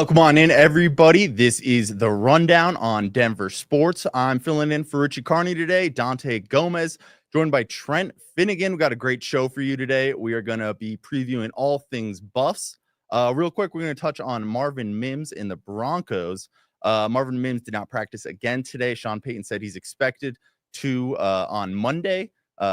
Welcome on in, everybody. This is the Rundown on Denver Sports. I'm filling in for Richie Carney today, Dante Gomez, joined by Trent Finnegan. We got a great show for you today. We are going to be previewing all things Buffs. Real quick, we're going to touch on Marvin Mims in the Broncos. Marvin Mims did not practice again today. Sean Payton said he's expected to on Monday.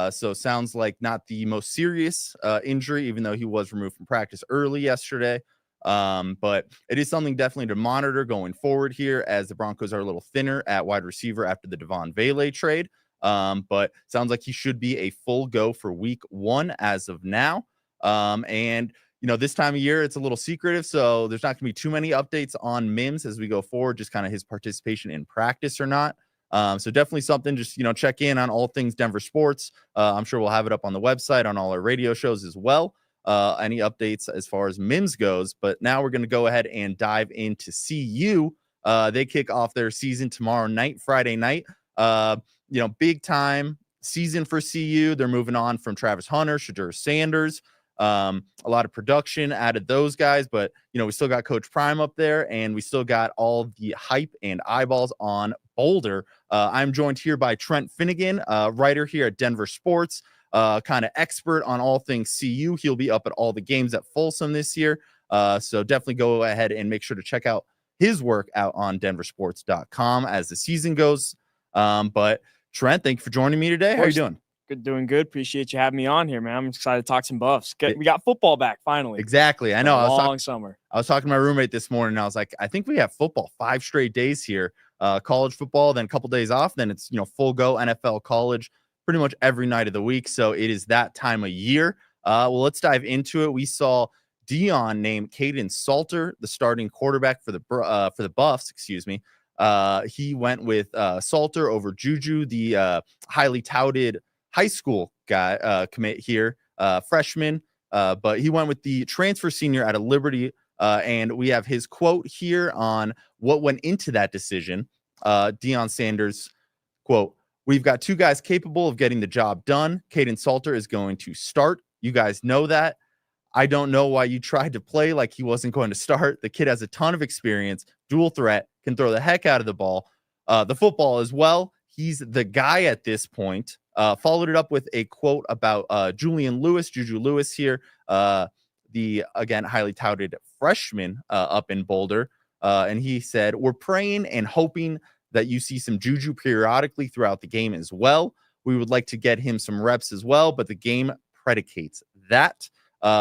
So sounds like not the most serious injury, even though he was removed from practice early yesterday. But it is something definitely to monitor going forward here, as the Broncos are a little thinner at wide receiver after the Devon Vele trade. But sounds like he should be a full go for week 1 as of now. And this time of year, it's a little secretive, so there's not going to be too many updates on Mims as we go forward, just kind of his participation in practice or not. So definitely something, just, check in on all things Denver sports. I'm sure we'll have it up on the website, on all our radio shows as well. Any updates as far as Mims goes. But now we're going to go ahead and dive into CU. They kick off their season tomorrow night, Friday night. Big time season for CU. They're moving on from Travis Hunter, Deion Sanders. A lot of production added those guys, but we still got Coach Prime up there, and we still got all the hype and eyeballs on Boulder. I'm joined here by Trent Finnegan, writer here at Denver Sports. Kind of expert on all things CU. He'll be up at all the games at Folsom this year. So definitely go ahead and make sure to check out his work out on DenverSports.com as the season goes. But Trent, thank you for joining me today. How are you doing? Good, doing good. Appreciate you having me on here, man. I'm excited to talk some Buffs. We got football back finally. Exactly. I know. Long summer. I was talking to my roommate this morning, and I was like, I think we have football 5 straight days here. College football, then a couple days off, then it's full go NFL, college, pretty much every night of the week. So it is that time of year. Well, let's dive into it. We saw Deion named Payton Salter the starting quarterback for the Buffs. Excuse me. He went with Salter over Juju, the highly touted high school guy commit here, freshman. But he went with the transfer senior out of Liberty. And we have his quote here on what went into that decision. Deion Sanders, quote, "We've got 2 guys capable of getting the job done. Payton Salter is going to start. You guys know that. I don't know why you tried to play like he wasn't going to start. The kid has a ton of experience, dual threat, can throw the heck out of the football as well. He's the guy at this point." Followed it up with a quote about Juju Lewis here, the, again, highly touted freshman up in Boulder. And he said, "We're praying and hoping that you see some Juju periodically throughout the game as well. We would like to get him some reps as well, but the game predicates that."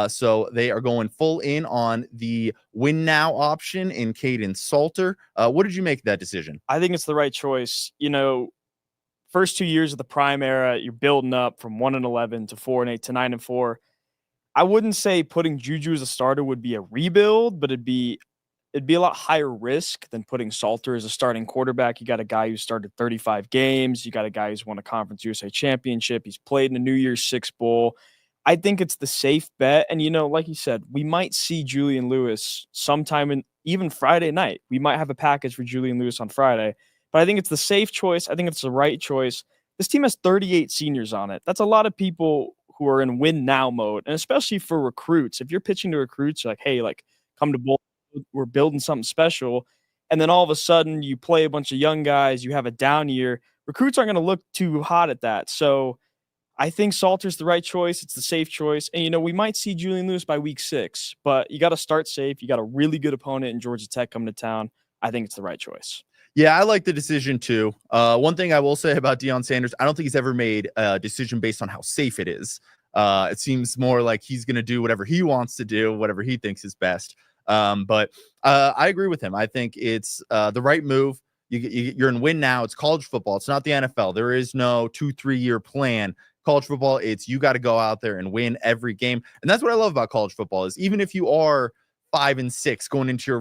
So they are going full in on the win now option in Payton Salter. What did you make of that decision? I think it's the right choice. First 2 years of the Prime era, you're building up from 1-11 to 4-8 to 9-4. I wouldn't say putting Juju as a starter would be a rebuild, but it'd be a lot higher risk than putting Salter as a starting quarterback. You got a guy who started 35 games. You got a guy who's won a Conference USA championship. He's played in a New Year's Six Bowl. I think it's the safe bet. And, like you said, we might see Julian Lewis sometime even Friday night. We might have a package for Julian Lewis on Friday. But I think it's the safe choice. I think it's the right choice. This team has 38 seniors on it. That's a lot of people who are in win now mode. And especially for recruits, if you're pitching to recruits, like, hey, come to Bowl. We're building something special. And then all of a sudden you play a bunch of young guys, you have a down year. Recruits aren't going to look too hot at that. So I think Salter's the right choice. It's the safe choice. And, we might see Julian Lewis by week 6, but you got to start safe. You got a really good opponent in Georgia Tech coming to town. I think it's the right choice. Yeah, I like the decision too. One thing I will say about Deion Sanders, I don't think he's ever made a decision based on how safe it is. It seems more like he's going to do whatever he wants to do, whatever he thinks is best. But I agree with him. I think it's the right move. You're in win now. It's college football. It's not the NFL. There is no 2-3 year plan. College football, it's you got to go out there and win every game. And that's what I love about college football is even if you are 5-6 going into your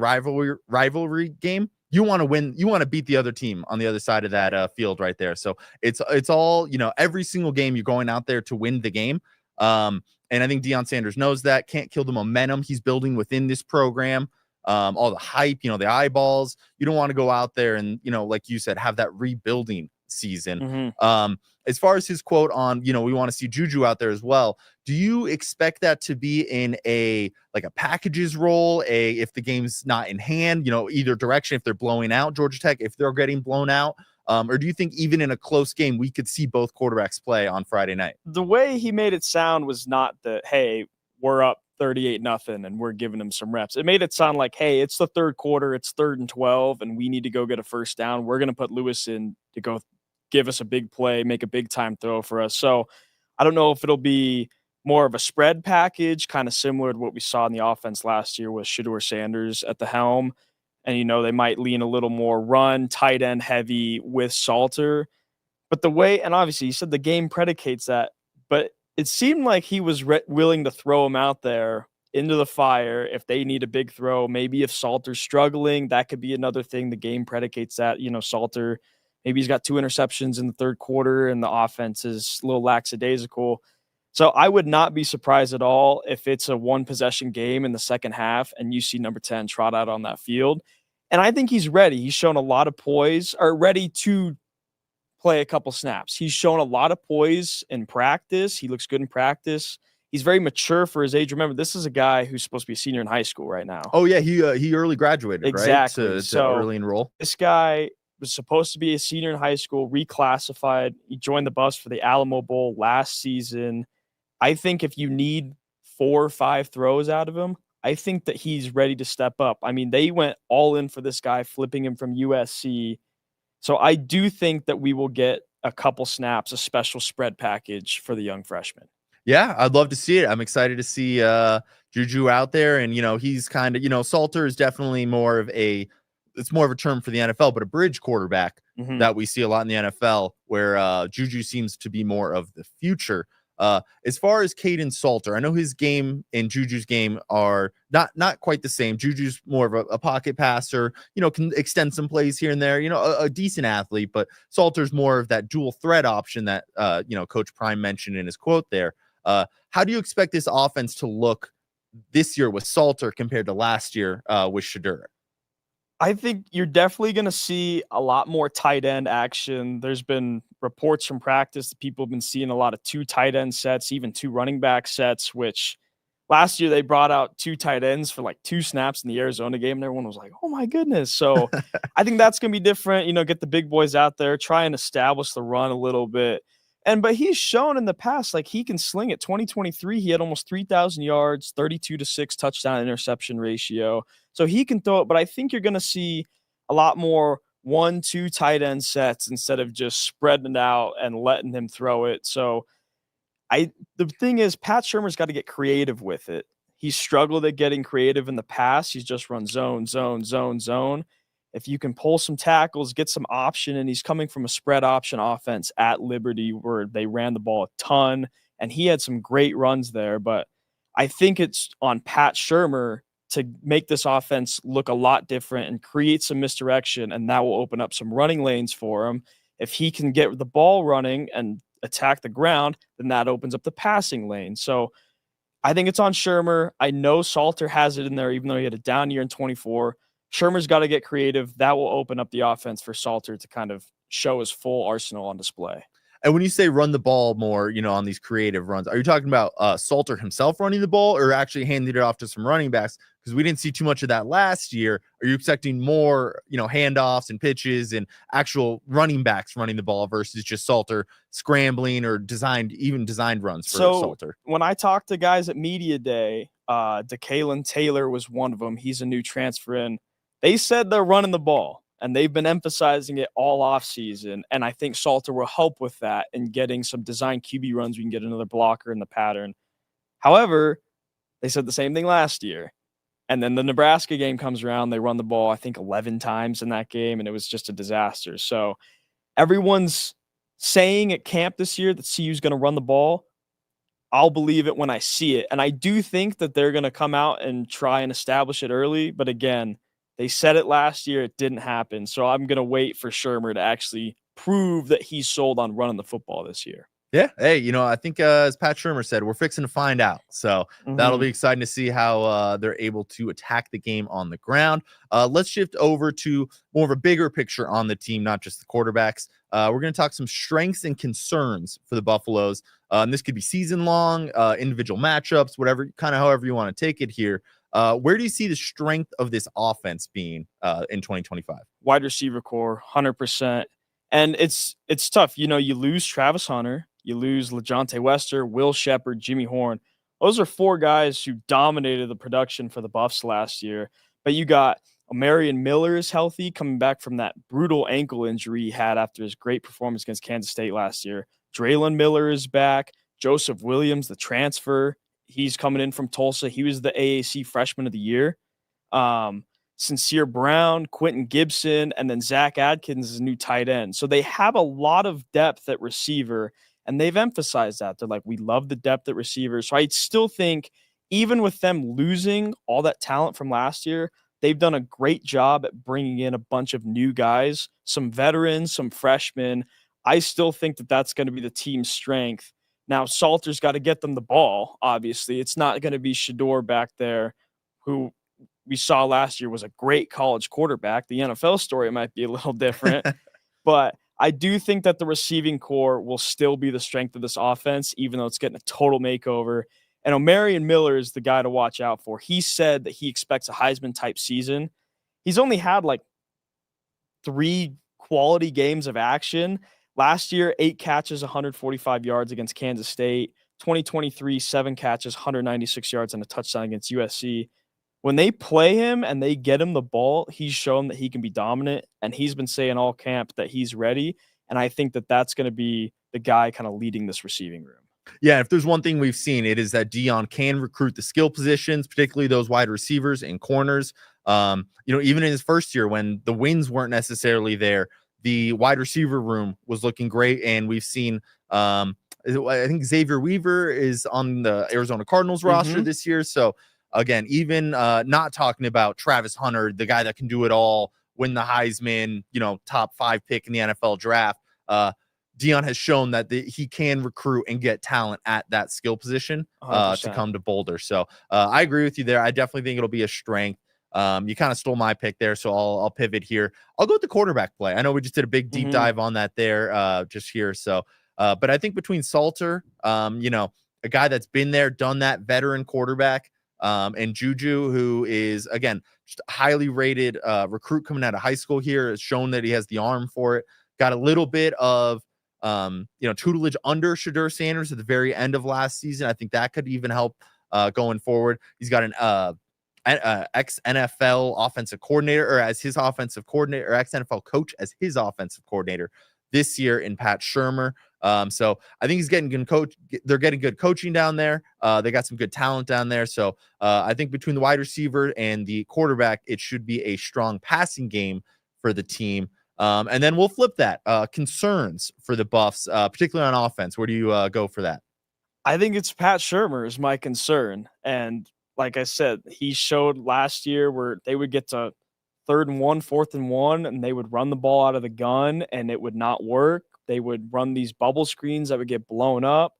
rivalry game, you want to win. You want to beat the other team on the other side of that field right there. So it's all, every single game you're going out there to win the game. And I think Deion Sanders knows that. Can't kill the momentum he's building within this program. All the hype, the eyeballs. You don't want to go out there and, like you said, have that rebuilding season. Mhm. As far as his quote on, we want to see Juju out there as well. Do you expect that to be in a packages role, if the game's not in hand, either direction, if they're blowing out Georgia Tech, if they're getting blown out? Or do you think even in a close game, we could see both quarterbacks play on Friday night? The way he made it sound was not that, hey, we're up 38-0 and we're giving him some reps. It made it sound like, hey, it's the third quarter, it's 3rd and 12, and we need to go get a first down. We're going to put Lewis in to go give us a big play, make a big time throw for us. So I don't know if it'll be more of a spread package, kind of similar to what we saw in the offense last year with Deion Sanders at the helm. And, they might lean a little more run, tight end heavy with Salter. But the way, and obviously you said the game predicates that, but it seemed like he was willing to throw him out there into the fire if they need a big throw. Maybe if Salter's struggling, that could be another thing. The game predicates that, Salter, maybe he's got 2 interceptions in the third quarter and the offense is a little lackadaisical. So I would not be surprised at all if it's a 1-possession game in the second half and you see number 10 trot out on that field. And I think he's ready. He's shown a lot of poise, or ready to play a couple snaps. He's shown a lot of poise in practice. He looks good in practice. He's very mature for his age. Remember, this is a guy who's supposed to be a senior in high school right now. Oh yeah, he early graduated, Exactly. right? So to early enroll. This guy was supposed to be a senior in high school, reclassified. He joined the bus for the Alamo Bowl last season. I think if you need 4 or 5 throws out of him, I think that he's ready to step up. I mean, they went all in for this guy, flipping him from USC. So I do think that we will get a couple snaps, a special spread package for the young freshman. Yeah, I'd love to see it. I'm excited to see Juju out there. And, he's kind of, Salter is definitely it's more of a term for the NFL, but a bridge quarterback that we see a lot in the NFL, where Juju seems to be more of the future. As far as Caden Salter, I know his game and Juju's game are not quite the same. Juju's more of a pocket passer, can extend some plays here and there, a decent athlete, but Salter's more of that dual threat option that, Coach Prime mentioned in his quote there. How do you expect this offense to look this year with Salter compared to last year with Shedeur? I think you're definitely going to see a lot more tight end action. There's been reports from practice that people have been seeing a lot of 2 tight end sets, even 2 running back sets, which last year they brought out 2 tight ends for 2 snaps in the Arizona game, and everyone was like, oh my goodness. So I think that's going to be different. Get the big boys out there, try and establish the run a little bit. But he's shown in the past, he can sling it. 2023, he had almost 3,000 yards, 32-6 touchdown interception ratio. So he can throw it, but I think you're going to see a lot more 1-2 tight end sets instead of just spreading it out and letting him throw it. So the thing is, Pat Shurmur's got to get creative with it. He's struggled at getting creative in the past. He's just run zone, zone, zone, zone. If you can pull some tackles, get some option, and he's coming from a spread option offense at Liberty where they ran the ball a ton, and he had some great runs there. But I think it's on Pat Shurmur to make this offense look a lot different and create some misdirection, and that will open up some running lanes for him. If he can get the ball running and attack the ground, then that opens up the passing lane. So I think it's on Shurmur. I know Salter has it in there, even though he had a down year in 24. Shurmur's got to get creative. That will open up the offense for Salter to kind of show his full arsenal on display. And when you say run the ball more, on these creative runs, are you talking about Salter himself running the ball or actually handing it off to some running backs? Because we didn't see too much of that last year. Are you expecting more, handoffs and pitches and actual running backs running the ball versus just Salter scrambling or designed runs for Salter? When I talked to guys at Media Day, DeKalen Taylor was one of them. He's a new transfer in. They said they're running the ball, and they've been emphasizing it all offseason. And I think Salter will help with that and getting some design QB runs. We can get another blocker in the pattern. However, they said the same thing last year. And then the Nebraska game comes around. They run the ball, I think, 11 times in that game, and it was just a disaster. So everyone's saying at camp this year that CU's going to run the ball. I'll believe it when I see it. And I do think that they're going to come out and try and establish it early. But again, they said it last year. It didn't happen. So I'm going to wait for Shurmur to actually prove that he's sold on running the football this year. Yeah. Hey, I think as Pat Shermer said, we're fixing to find out. So that'll be exciting to see how they're able to attack the game on the ground. Let's shift over to more of a bigger picture on the team, not just the quarterbacks. We're going to talk some strengths and concerns for the Buffaloes. And this could be season long, individual matchups, whatever, kind of however you want to take it here. Where do you see the strength of this offense being in 2025? Wide receiver core, 100%. And it's tough. You lose Travis Hunter, you lose LeJohntay Wester, Will Shepherd, Jimmy Horn. Those are four guys who dominated the production for the Buffs last year. But you got Marion Miller is healthy, coming back from that brutal ankle injury he had after his great performance against Kansas State last year. Draylon Miller is back. Joseph Williams, the transfer, he's coming in from Tulsa. He was the AAC Freshman of the Year. Sincere Brown, Quentin Gibson, and then Zach Adkins is a new tight end. So they have a lot of depth at receiver, and they've emphasized that. They're like, we love the depth at receiver. So I still think even with them losing all that talent from last year, they've done a great job at bringing in a bunch of new guys, some veterans, some freshmen. I still think that that's going to be the team's strength. Now, Salter's got to get them the ball, obviously. It's not going to be Shador back there, who we saw last year was a great college quarterback. The NFL story might be a little different, but I do think that the receiving core will still be the strength of this offense, even though it's getting a total makeover. And Omarion Miller is the guy to watch out for. He said that he expects a Heisman-type season. He's only had like 3 quality games of action. Last year, 8 catches, 145 yards against Kansas State. 2023, 7 catches, 196 yards and a touchdown against USC. When they play him and they get him the ball, he's shown that he can be dominant, and he's been saying all camp that he's ready. And I think that that's going to be the guy kind of leading this receiving room. Yeah, if there's one thing we've seen, it is that Deion can recruit the skill positions, particularly those wide receivers and corners. Even in his first year when the wins weren't necessarily there, the wide receiver room was looking great. And we've seen, I think Xavier Weaver is on the Arizona Cardinals roster this year. So again, even not talking about Travis Hunter, the guy that can do it all, win the Heisman, top 5 pick in the NFL draft. Deion has shown that he can recruit and get talent at that skill position to come to Boulder. So I agree with you there. I definitely think it'll be a strength. You kind of stole my pick there, so I'll pivot here. I'll go with the quarterback play. I know we just did a big deep dive on that there just here. So, but I think between Salter, a guy that's been there, done that, veteran quarterback, and Juju, who is, again, just a highly rated recruit coming out of high school here, has shown that he has the arm for it. Got a little bit of tutelage under Shador Sanders at the very end of last season. I think that could even help going forward. He's got an ex-NFL offensive coordinator, or as his offensive coordinator, or ex-NFL coach as his offensive coordinator this year in Pat Shermer. So I think he's getting good coach. They're getting good coaching down there. They got some good talent down there. So I think between the wide receiver and the quarterback, it should be a strong passing game for the team. And then we'll flip that. Concerns for the Buffs, particularly on offense. Where do you go for that? I think it's Pat Shermer is my concern. And like I said, he showed last year where they would get to 3rd and 1, 4th and 1, and they would run the ball out of the gun and it would not work. They would run these bubble screens that would get blown up.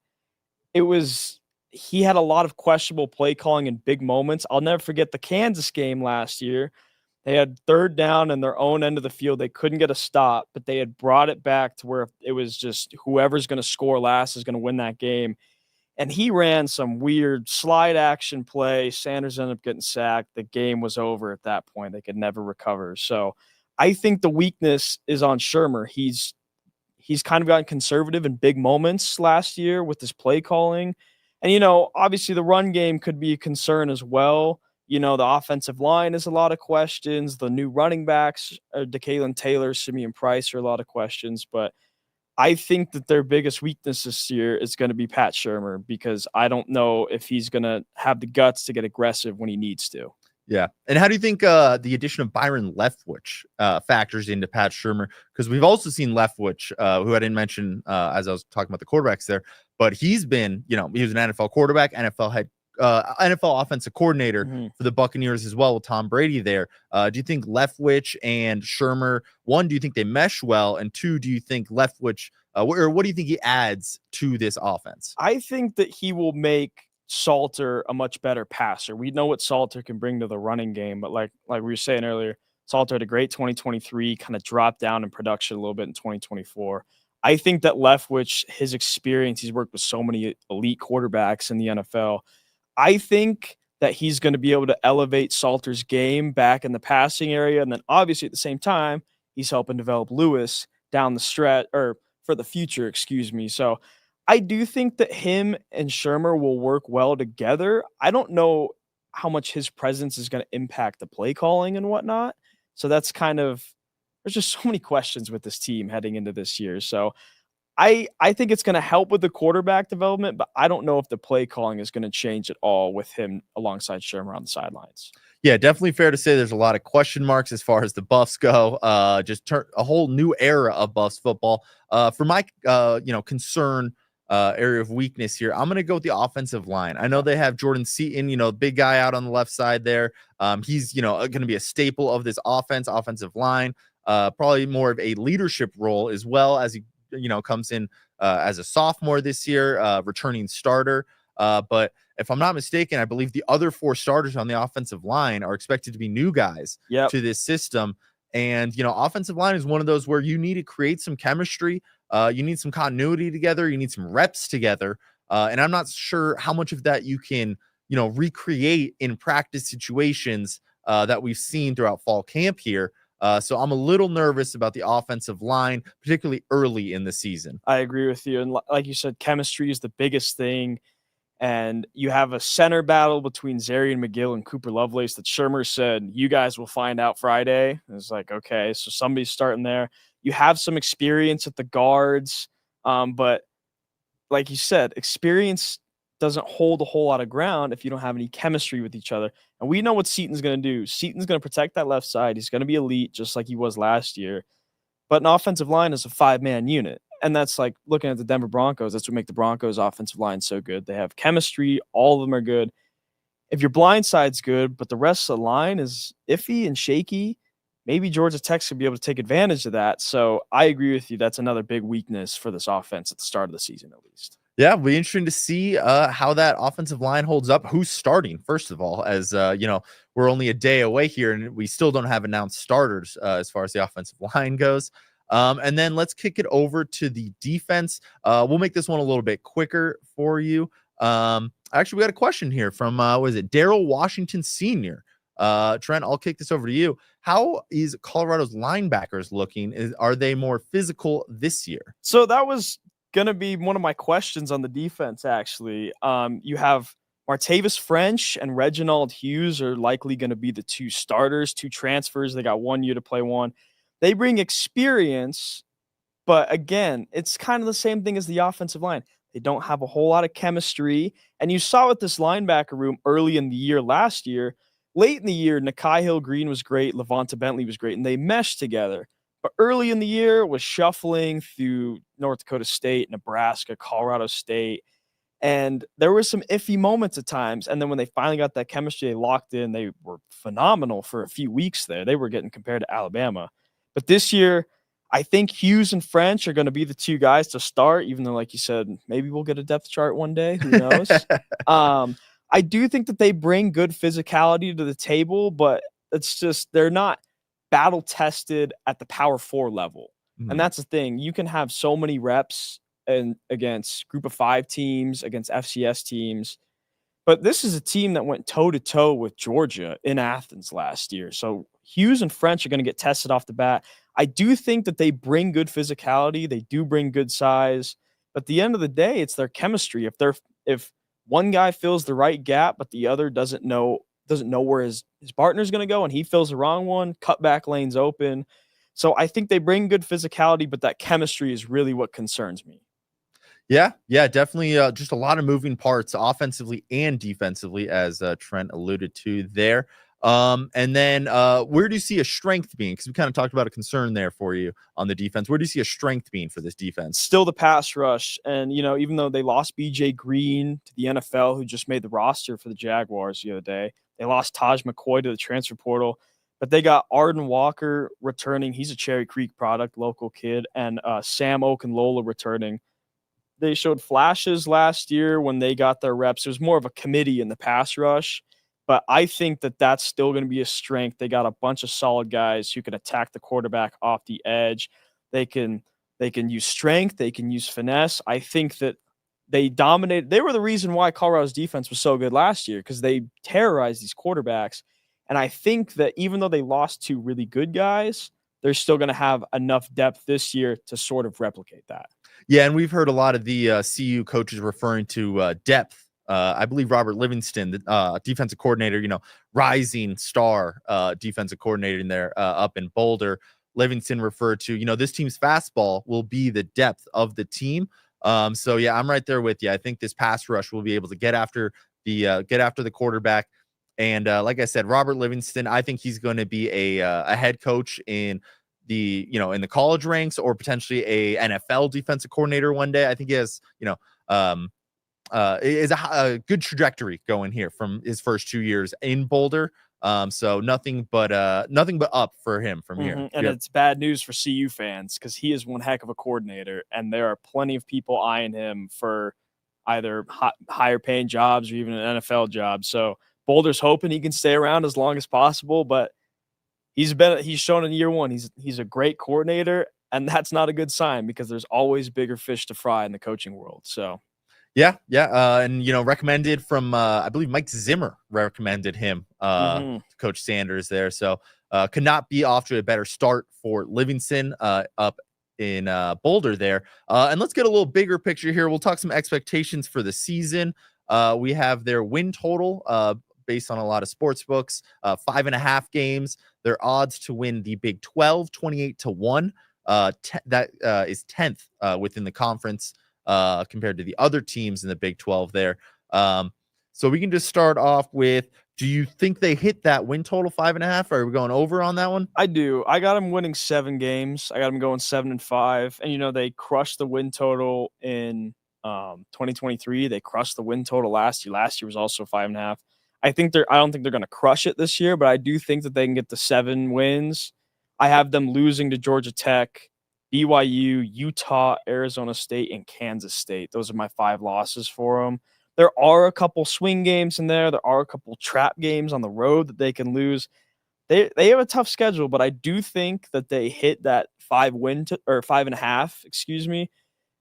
He had a lot of questionable play calling in big moments. I'll never forget the Kansas game last year. They had 3rd down in their own end of the field. They couldn't get a stop, but they had brought it back to where it was just whoever's going to score last is going to win that game. And he ran some weird slide action play. Sanders ended up getting sacked. The game was over at that point. They could never recover. So I think the weakness is on Shermer. He's kind of gotten conservative in big moments last year with his play calling. And, obviously the run game could be a concern as well. The offensive line is a lot of questions. The new running backs, DeKalen Taylor, Simeon Price, are a lot of questions. But I think that their biggest weakness this year is going to be Pat Shermer, because I don't know if he's going to have the guts to get aggressive when he needs to. Yeah. And how do you think the addition of Byron Leftwich factors into Pat Shermer? Because we've also seen Leftwich, who I didn't mention as I was talking about the quarterbacks there, but he's been, he was an NFL quarterback, NFL offensive coordinator for the Buccaneers as well with Tom Brady there. Do you think Leftwich and Shermer, one, do you think they mesh well? And 2, do you think Leftwich What do you think he adds to this offense? I think that he will make Salter a much better passer. We know what Salter can bring to the running game, but like we were saying earlier, Salter had a great 2023, kind of dropped down in production a little bit in 2024. I think that Leftwich, his experience, he's worked with so many elite quarterbacks in the NFL. I think that he's going to be able to elevate Salter's game back in the passing area. And then obviously at the same time, he's helping develop Lewis down the stretch, or for the future, excuse me. So I do think that him and Shermer will work well together. I don't know how much his presence is going to impact the play calling and whatnot. So that's kind of, there's just so many questions with this team heading into this year. So I think it's going to help with the quarterback development, but I don't know if the play calling is going to change at all with him alongside Shermer on the sidelines. Yeah, definitely fair to say there's a lot of question marks as far as the Buffs go. Just a whole new era of Buffs football. For my concern, area of weakness here, I'm going to go with the offensive line. I know they have Jordan Seaton, big guy out on the left side there. He's going to be a staple of this offensive line. Probably more of a leadership role as well, as he comes in as a sophomore this year, returning starter. But if I'm not mistaken, I believe the other 4 starters on the offensive line are expected to be new guys to this system. And, offensive line is one of those where you need to create some chemistry. You need some continuity together. You need some reps together. And I'm not sure how much of that you can, recreate in practice situations that we've seen throughout fall camp here. So I'm a little nervous about the offensive line, particularly early in the season. I agree with you. And like you said, chemistry is the biggest thing. And you have a center battle between Zarian McGill and Cooper Lovelace that Shermer said, you guys will find out Friday. It's like, okay, so somebody's starting there. You have some experience at the guards. But like you said, experience doesn't hold a whole lot of ground if you don't have any chemistry with each other. And we know what Seaton's going to do. Seaton's going to protect that left side. He's going to be elite, just like he was last year. But an offensive line is a 5-man unit. And that's like looking at the Denver Broncos. That's what make the Broncos offensive line so good. They have chemistry. All of them are good. If your blind side's good, but the rest of the line is iffy and shaky, maybe Georgia Tech should be able to take advantage of that. So I agree with you. That's another big weakness for this offense at the start of the season, at least. Yeah, it'll be interesting to see how that offensive line holds up. Who's starting, first of all, as we're only a day away here and we still don't have announced starters as far as the offensive line goes. And then let's kick it over to the defense. We'll make this one a little bit quicker for you. Actually, we got a question here from Daryl Washington Sr. Trent, I'll kick this over to you. How is Colorado's linebackers looking? Are they more physical this year? So that was going to be one of my questions on the defense, actually. You have Martavis French and Reginald Hughes are likely going to be the 2 starters, 2 transfers. They got 1 year to play one. They bring experience, but again, it's kind of the same thing as the offensive line. They don't have a whole lot of chemistry. And you saw with this linebacker room early in the year last year. Late in the year, Nakai Hill-Green was great, Levanta Bentley was great, and they meshed together. But early in the year was shuffling through North Dakota State, Nebraska, Colorado State. And there were some iffy moments at times. And then when they finally got that chemistry, they locked in. They were phenomenal for a few weeks there. They were getting compared to Alabama. But this year, I think Hughes and French are going to be the 2 guys to start, even though, like you said, maybe we'll get a depth chart one day. Who knows? I do think that they bring good physicality to the table, but it's just they're not battle tested at the power 4 level. And that's the thing. You can have so many reps and against group of 5 teams, against FCS teams. But this is a team that went toe-to-toe with Georgia in Athens last year. So Hughes and French are going to get tested off the bat. I do think that they bring good physicality. They do bring good size. But at the end of the day, it's their chemistry. If one guy fills the right gap, but the other doesn't know where his partner's going to go, and he fills the wrong one, cutback lanes open. So I think they bring good physicality, but that chemistry is really what concerns me. Yeah, definitely. Just a lot of moving parts offensively and defensively, as Trent alluded to there. And then where do you see a strength being? Because we kind of talked about a concern there for you on the defense. Where do you see a strength being for this defense? Still the pass rush. And, even though they lost BJ Green to the NFL, who just made the roster for the Jaguars the other day, they lost Taj McCoy to the transfer portal. But they got Arden Walker returning. He's a Cherry Creek product, local kid, and Sam Okunlola returning. They showed flashes last year when they got their reps. It was more of a committee in the pass rush, but I think that that's still going to be a strength. They got a bunch of solid guys who can attack the quarterback off the edge. They can use strength. They can use finesse. I think that they dominated. They were the reason why Colorado's defense was so good last year because they terrorized these quarterbacks. And I think that even though they lost two really good guys, they're still going to have enough depth this year to sort of replicate that. Yeah, and we've heard a lot of the CU coaches referring to depth. I believe Robert Livingston, the defensive coordinator, rising star defensive coordinator in there up in Boulder. Livingston referred to, this team's fastball will be the depth of the team. So yeah, I'm right there with you. I think this pass rush will be able to get after the quarterback. And like I said, Robert Livingston, I think he's going to be a head coach in the in the college ranks or potentially a NFL defensive coordinator one day. I think he has is a good trajectory going here from his first 2 years in Boulder. So nothing but up for him from here. And it's bad news for CU fans because he is one heck of a coordinator, and there are plenty of people eyeing him for either higher paying jobs or even an NFL job. So Boulder's hoping he can stay around as long as possible, but he's shown in year one he's a great coordinator, and that's not a good sign because there's always bigger fish to fry in the coaching world. So yeah, and recommended from I believe Mike Zimmer recommended him, Coach Sanders there. So could not be off to a better start for Livingston up in Boulder there. And let's get a little bigger picture here. We'll talk some expectations for the season. We have their win total based on a lot of sports books, 5.5 games. Their odds to win the Big 12, 28-1. That is 10th within the conference compared to the other teams in the Big 12 there. So we can just start off with, do you think they hit that win total 5.5? Are we going over on that one? I do. I got them winning 7 games. I got them going 7-5. And, they crushed the win total in 2023. They crushed the win total last year. Last year was also 5.5. I don't think they're going to crush it this year, but I do think that they can get the 7 wins. I have them losing to Georgia Tech, BYU, Utah, Arizona State, and Kansas State. Those are my 5 losses for them. There are a couple swing games in there. There are a couple trap games on the road that they can lose. They have a tough schedule, but I do think that they hit that 5.5, excuse me.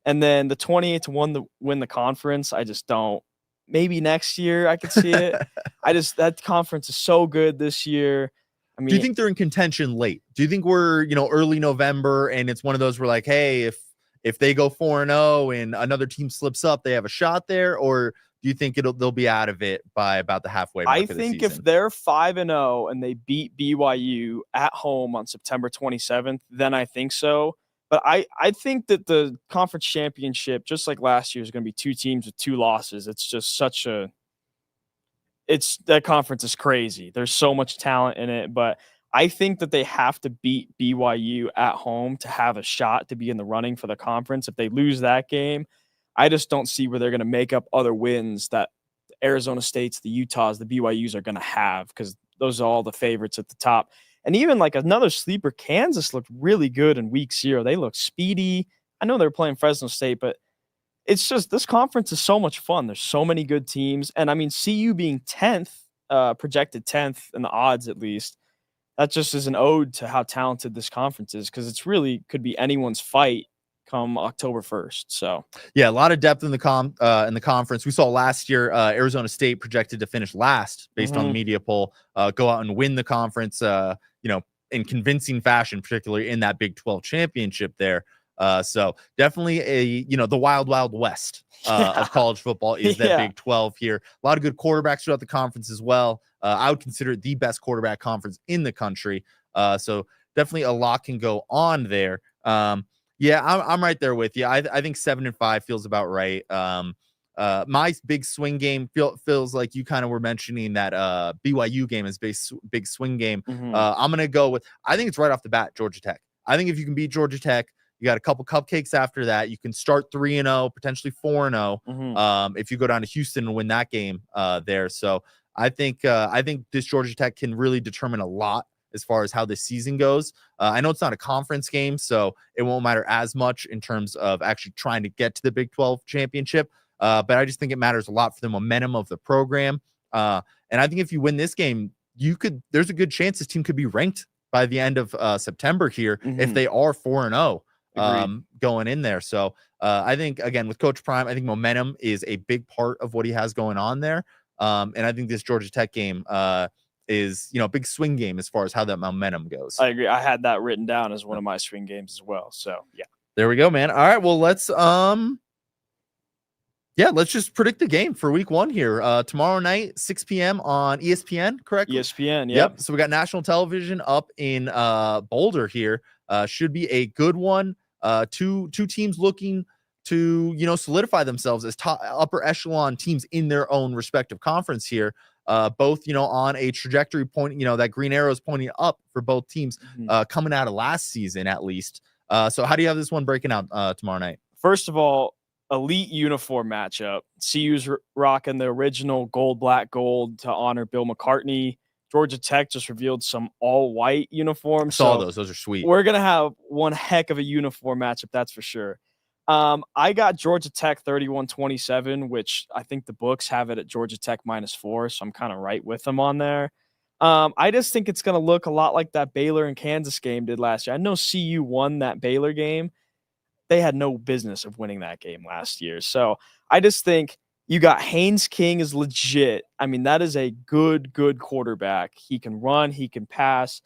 And then the 28-1 to win the conference, I just don't. Maybe next year I could see it. That conference is so good this year. I mean, do you think they're in contention late? Do you think we're, early November and it's one of those where like, hey, if they go 4-0 and another team slips up, they have a shot there? Or do you think they'll be out of it by about the halfway mark of the season? I think if they're 5-0 and they beat BYU at home on September 27th, then I think so. But I think that the conference championship, just like last year, is going to be 2 teams with 2 losses. It's just that conference is crazy. There's so much talent in it, but I think that they have to beat BYU at home to have a shot to be in the running for the conference. If they lose that game, I just don't see where they're going to make up other wins that the Arizona States, the Utahs, the BYUs are going to have because those are all the favorites at the top. And even like another sleeper, Kansas looked really good in week 0. They looked speedy. I know they're playing Fresno State, but it's just this conference is so much fun. There's so many good teams. And I mean, CU being 10th, projected 10th in the odds at least, that just is an ode to how talented this conference is because it's really could be anyone's fight come October 1st. So yeah, a lot of depth in the conference. We saw last year Arizona State projected to finish last based on the media poll, go out and win the conference, in convincing fashion, particularly in that Big 12 championship there. So definitely the wild west of college football is that Big 12 here. A lot of good quarterbacks throughout the conference as well. I would consider it the best quarterback conference in the country. So definitely a lot can go on there. Yeah, I'm right there with you. I think 7-5 feels about right. My big swing game feels like you kind of were mentioning that BYU game is big swing game. I'm going to go with, I think it's right off the bat, Georgia Tech. I think if you can beat Georgia Tech, you got a couple cupcakes after that. You can start 3-0, potentially 4-0 if you go down to Houston and win that game there. So I think this Georgia Tech can really determine a lot, as far as how this season goes. I know it's not a conference game, so it won't matter as much in terms of actually trying to get to the Big 12 championship. But I just think it matters a lot for the momentum of the program. And I think if you win this game, there's a good chance this team could be ranked by the end of September here if they are 4-0 going in there. So I think, again, with Coach Prime, I think momentum is a big part of what he has going on there. And I think this Georgia Tech game is, a big swing game as far as how that momentum goes. I agree. I had that written down as one of my swing games as well. So, yeah. There we go, man. All right, well, let's just predict the game for week 1 here. Tomorrow night, 6 p.m. on ESPN, correct? ESPN, yep. So we got national television up in Boulder here. Should be a good one. Two teams looking to, solidify themselves as top upper echelon teams in their own respective conference here. Both, on a trajectory point, that green arrow is pointing up for both teams coming out of last season, at least. So how do you have this one breaking out tomorrow night? First of all, elite uniform matchup. CU's rocking the original black gold to honor Bill McCartney. Georgia Tech just revealed some all-white uniforms. Saw those. Those are sweet. We're going to have one heck of a uniform matchup, that's for sure. I got Georgia Tech 31-27, which I think the books have it at Georgia Tech -4, so I'm kind of right with them on there. I just think it's going to look a lot like that Baylor and Kansas game did last year. I know CU won that Baylor game. They had no business of winning that game last year. So I just think you got Haynes King is legit. I mean, that is a good quarterback. He can run, he can pass.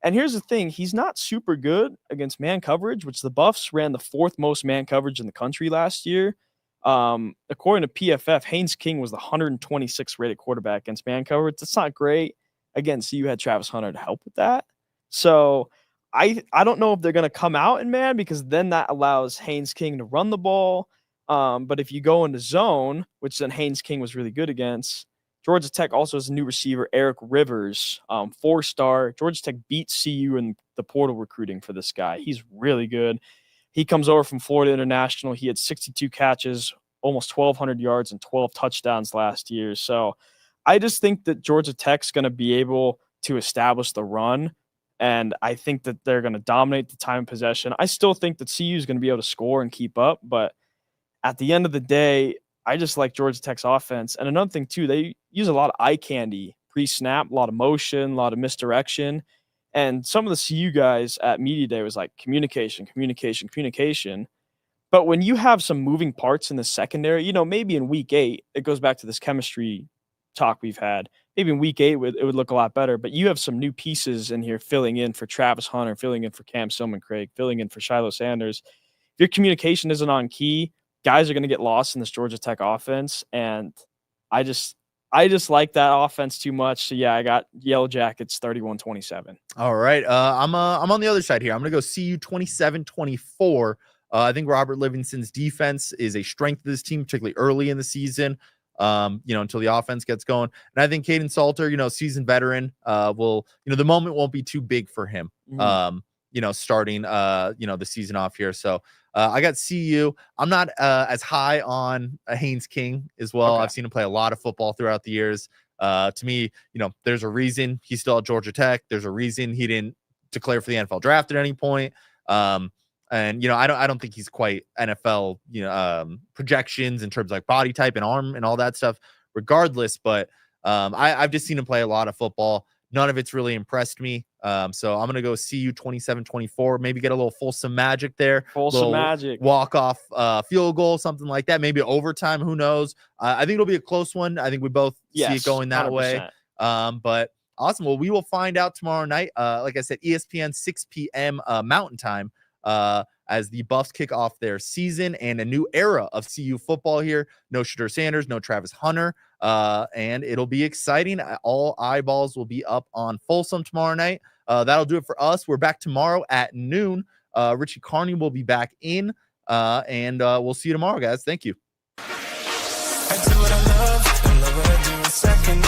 And here's the thing, he's not super good against man coverage, which the Buffs ran the 4th most man coverage in the country last year. According to PFF, Haynes King was the 126th rated quarterback against man coverage. That's not great. Again, so you had Travis Hunter to help with that. So I don't know if they're going to come out in man, because then that allows Haynes King to run the ball. But if you go into zone, which then Haynes King was really good against, Georgia Tech also has a new receiver, Eric Rivers, 4-star. Georgia Tech beat CU in the portal recruiting for this guy. He's really good. He comes over from Florida International. He had 62 catches, almost 1,200 yards, and 12 touchdowns last year. So I just think that Georgia Tech's going to be able to establish the run. And I think that they're going to dominate the time of possession. I still think that CU is going to be able to score and keep up. But at the end of the day, I just like Georgia Tech's offense. And another thing, too, they use a lot of eye candy pre-snap, a lot of motion, a lot of misdirection. And some of the CU guys at Media Day was like communication. But when you have some moving parts in the secondary, maybe in week 8, it goes back to this chemistry talk we've had. Maybe in week 8, it would look a lot better, but you have some new pieces in here filling in for Travis Hunter, filling in for Cam Silman-Craig, filling in for Shiloh Sanders. If your communication isn't on key, guys are going to get lost in this Georgia Tech offense, and I just like that offense too much. So, yeah, I got Yellow Jackets 31-27. All right. I'm on the other side here. I'm going to go CU 27-24. I think Robert Livingston's defense is a strength of this team, particularly early in the season. Until the offense gets going. And I think Caden Salter, seasoned veteran, will, the moment won't be too big for him, starting, the season off here. So I got CU. I'm not as high on Haynes King as well. Okay. I've seen him play a lot of football throughout the years. To me, there's a reason he's still at Georgia Tech. There's a reason he didn't declare for the NFL draft at any point. And, I don't think he's quite NFL, projections in terms of like body type and arm and all that stuff regardless. But I've just seen him play a lot of football. None of it's really impressed me. So I'm going to go CU 27-24, maybe get a little Folsom magic there. Folsom magic. Walk-off field goal, something like that. Maybe overtime. Who knows? I think it'll be a close one. I think we both see it going that 100%. Way. But awesome. Well, we will find out tomorrow night. Like I said, ESPN 6 p.m. Mountain Time. As the Buffs kick off their season and a new era of CU football here. No Shadur Sanders, no Travis Hunter, and it'll be exciting. All eyeballs will be up on Folsom tomorrow night. That'll do it for us. We're back tomorrow at noon. Richie Carney will be back in, and we'll see you tomorrow, guys. Thank you.